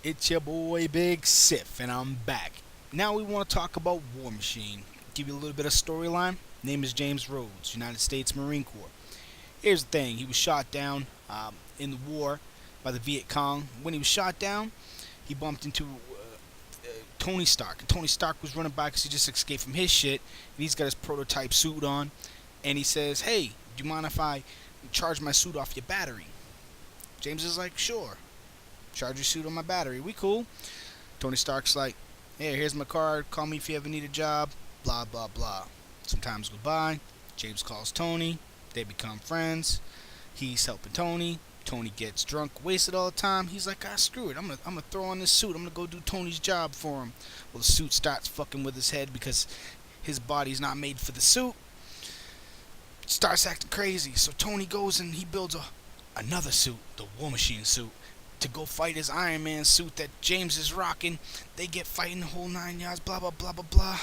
It's your boy Big Sif, and I'm back. Now we want to talk about War Machine. Give you a little bit of storyline. Name is James Rhodes, United States Marine Corps. Here's the thing: he was shot down in the war by the Viet Cong. When he was shot down, he bumped into Tony Stark. And Tony Stark was running by because he just escaped from his shit, and he's got his prototype suit on. And he says, "Hey, do you mind if I charge my suit off your battery?" James is like, "Sure. Charge your suit on my battery. We cool." Tony Stark's like, "Hey, here's my card. Call me if you ever need a job." Blah, blah, blah. Some time goes by. James calls Tony. They become friends. He's helping Tony. Tony gets drunk, wasted all the time. He's like, screw it. I'm gonna throw on this suit. I'm gonna go do Tony's job for him. Well, the suit starts fucking with his head because his body's not made for the suit. Starts acting crazy. So Tony goes and he builds another suit, the War Machine suit, to go fight his Iron Man suit that James is rocking. They get fighting the whole 9 yards, blah, blah, blah, blah, blah.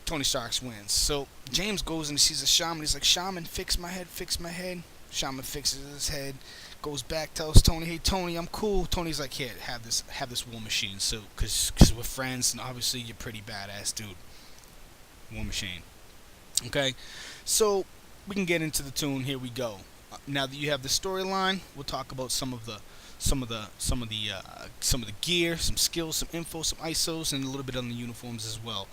Tony Stark wins. So James goes and sees a shaman. He's like, "Shaman, fix my head, fix my head." Shaman fixes his head, goes back, tells Tony, "Hey, Tony, I'm cool." Tony's like, "Here, have this War Machine suit, cause we're friends, and obviously you're pretty badass, dude." War Machine. Okay, so we can get into the tune. Here we go. Now that you have the storyline, we'll talk about some of the gear, some skills, some info, some ISOs, and a little bit on the uniforms as well.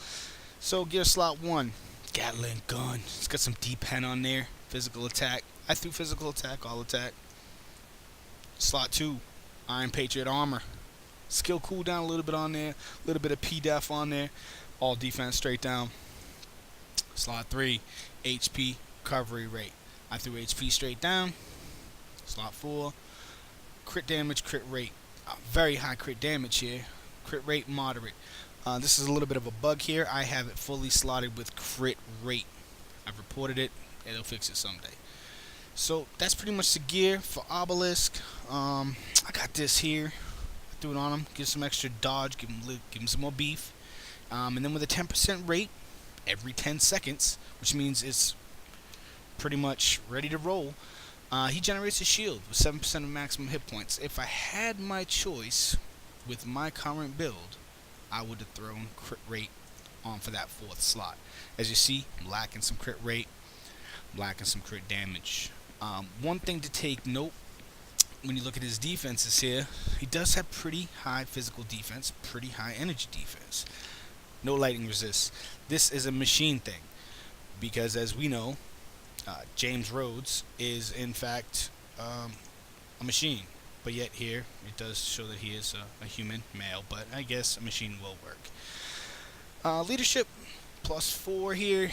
So gear slot 1, Gatling gun. It's got some deep pen on there. Physical attack. I threw physical attack, all attack. Slot 2, Iron Patriot armor. Skill cooldown a little bit on there. A little bit of P-Def on there. All defense straight down. Slot 3, HP recovery rate. I threw HP straight down. Slot 4, crit damage, crit rate. Very high crit damage here. Crit rate moderate. This is a little bit of a bug here. I have it fully slotted with crit rate. I've reported it. It'll fix it someday. So that's pretty much the gear for Obelisk. I got this here. I threw it on him. Give some extra dodge. Give him some more beef. And then with a 10% rate every 10 seconds, which means it's pretty much ready to roll. He generates a shield with 7% of maximum hit points. If I had my choice with my current build, I would have thrown crit rate on for that 4th slot. As you see, I'm lacking some crit rate, I'm lacking some crit damage. One thing to take note when you look at his defenses here, he does have pretty high physical defense, pretty high energy defense. No lightning resist. This is a machine thing because, as we know, James Rhodes is in fact a machine, but yet here it does show that he is a human male, but I guess a machine will work. Leadership +4 here.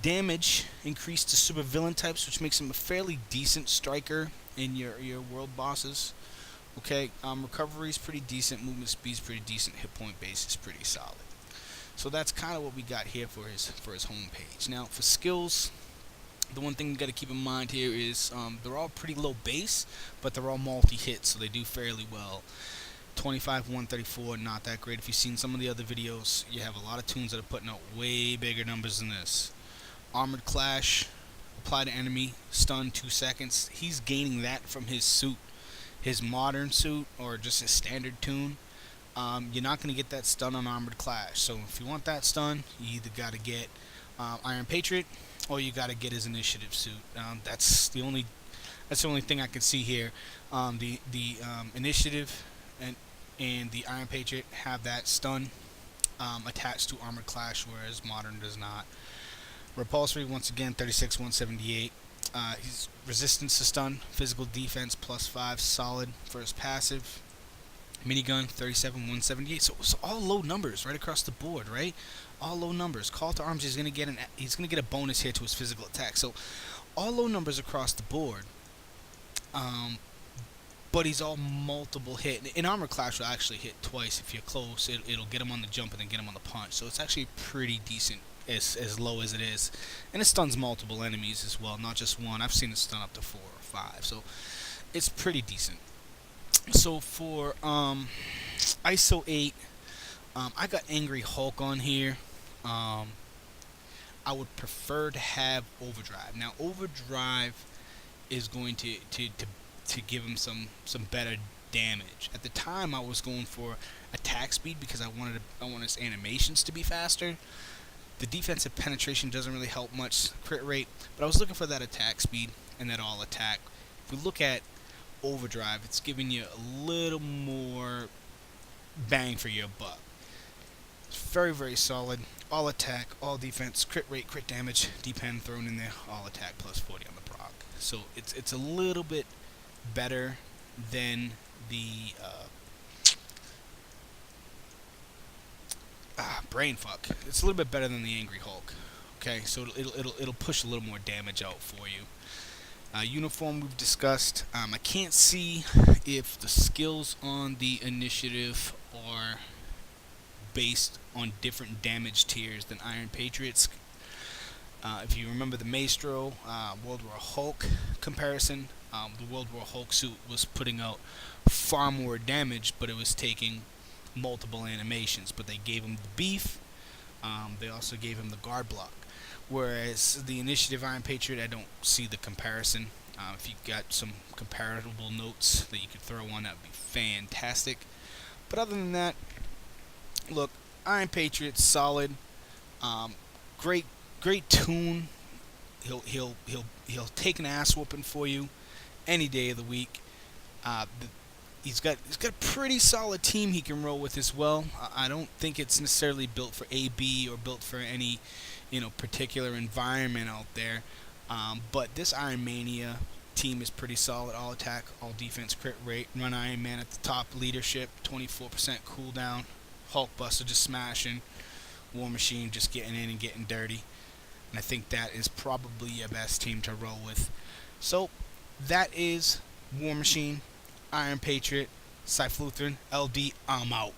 Damage increased to super villain types, which makes him a fairly decent striker in your world bosses. Okay, recovery is pretty decent, movement speed is pretty decent, hit point base is pretty solid. So that's kind of what we got here for his home page. Now for skills, the one thing you got to keep in mind here is they're all pretty low base, but they're all multi-hit, so they do fairly well. 25, 134, not that great. If you've seen some of the other videos, you have a lot of tunes that are putting out way bigger numbers than this. Armored Clash, apply to enemy, stun 2 seconds. He's gaining that from his suit, his modern suit, or just his standard tune. You're not going to get that stun on Armored Clash. So if you want that stun, you either got to get Iron Patriot, or you got to get his initiative suit. That's the only thing I can see here. The initiative and the Iron Patriot have that stun attached to Armored Clash, whereas Modern does not. Repulsory, once again, 36, 178. His resistance to stun, physical defense +5, solid for his passive. Minigun, 37, 178. So it's all low numbers right across the board, right? All low numbers. Call to arms, he's gonna get a bonus here to his physical attack. So all low numbers across the board. But he's all multiple hit. In Armor Clash will actually hit twice if you're close. It'll get him on the jump and then get him on the punch. So it's actually pretty decent as low as it is. And it stuns multiple enemies as well, not just one. I've seen it stun up to 4 or 5. So it's pretty decent. So for ISO 8, I got Angry Hulk on here. I would prefer to have Overdrive. Now Overdrive is going to give him some better damage. At the time, I was going for attack speed because I wanted his animations to be faster. The defensive penetration doesn't really help much crit rate, but I was looking for that attack speed and that all attack. If we look at overdrive, it's giving you a little more bang for your buck. It's very, very solid. All attack, all defense, crit rate, crit damage, D-pen thrown in there, all attack plus 40 on the proc. So it's a little bit better than the brain fuck. It's a little bit better than the Angry Hulk. Okay, so it'll push a little more damage out for you. Uniform we've discussed. I can't see if the skills on the initiative are based on different damage tiers than Iron Patriots. If you remember the Maestro World War Hulk comparison, the World War Hulk suit was putting out far more damage, but it was taking multiple animations. But they gave him the beef. They also gave him the guard block. Whereas the Initiative Iron Patriot, I don't see the comparison. If you've got some comparable notes that you could throw on, that would be fantastic. But other than that, look, Iron Patriot's solid. Great tune. He'll take an ass whooping for you any day of the week. He's got a pretty solid team he can roll with as well. I don't think it's necessarily built for AB or built for any particular environment out there. But this Iron Mania team is pretty solid. All attack, all defense, crit rate. Run Iron Man at the top. Leadership, 24% cooldown. Hulkbuster just smashing. War Machine just getting in and getting dirty. And I think that is probably your best team to roll with. So that is War Machine, Iron Patriot, Cyfluthrin, LD. I'm out.